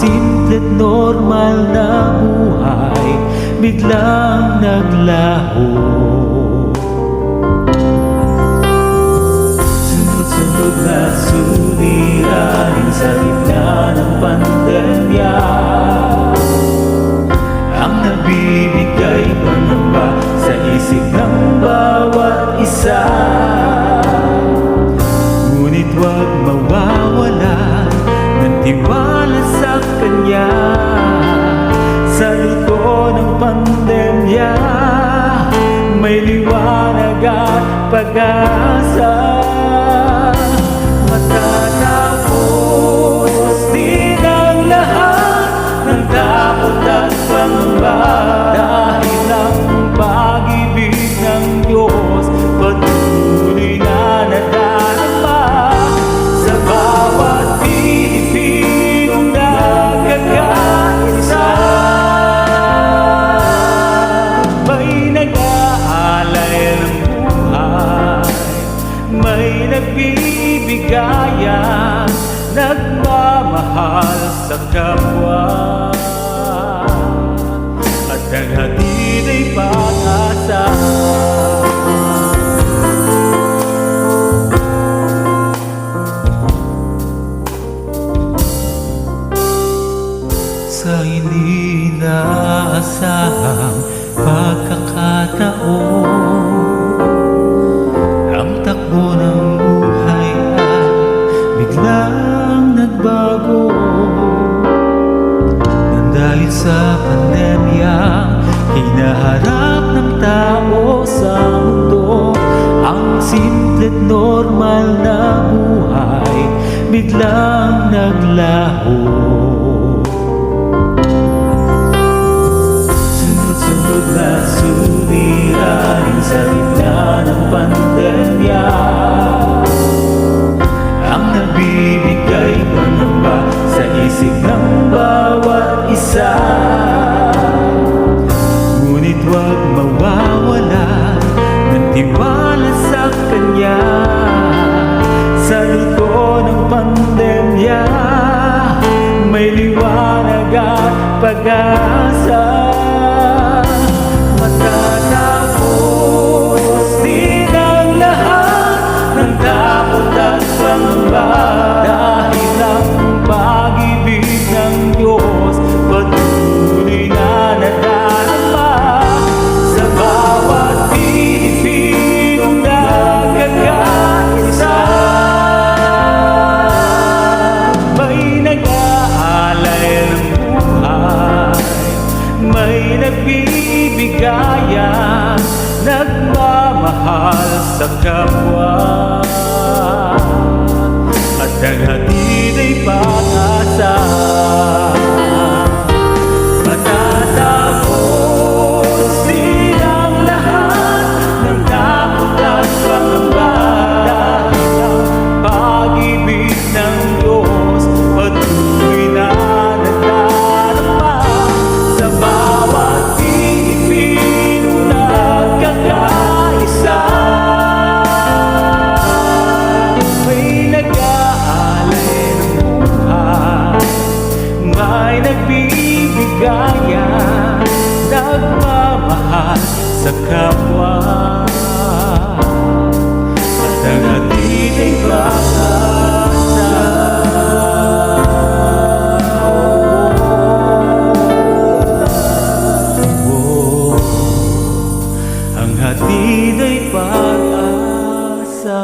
simple at normal na buhay biglang naglaho. Sunod-sunod na suliranin sa gitna ng pandemya, ang nabibigay pangamba sa isip ng bawat isa. Ngunit huwag mawawala ng tiwala sa Kanya. Sa liko ng pandemya, may liwanag at pag-asa. Matatapos din ang lahat ng takot at pangamba, dahil ang pag-ibig ng Diyos patuloy na nadarama sa bawat Pilipinong nagkakaisa. May nag-aalay ng buhay, may nagbibigayan, nagmamahal sa kapwa, at ang hatid ay pag-asa. Sa hindi inaasahang pagkakataon, ang takbo ng buhay ay biglang nagbago. Nang dahil sa pandemya, hinaharap ng tao sa mundo, ang simple at normal na buhay biglang naglaho. Sunod-sunod na suliranin sa gitna ng pandemya, ang nabibigay pangamba sa isip ng bawat isa. Ngunit huwag mawawala ng tiwala sa Kanya. Sa liko ng pandemya, may liwanag at pag-asa. Matatapos din ang lahat ng takot at pangamba, dahil ang pag-ibig ng Diyos patuloy na nadarama sa bawat Pilipinong nagkakaisa. May nag-aalay ng buhay, may nagbibigayan, nagmamahal sa kapwa, at ang hatid ay pag-asa. Matatapos din ang lahat ng takot at pangamba, dahil ang pag-ibig ng Diyos patuloy na nadarama sa bawat Pilipinong nagkakaisa. May nag-aalay ng buhay, may nagbibigayan, nagmamahal sa kapwa, at ang hatid ay pag-asa. Ang hatid ay pag-asa.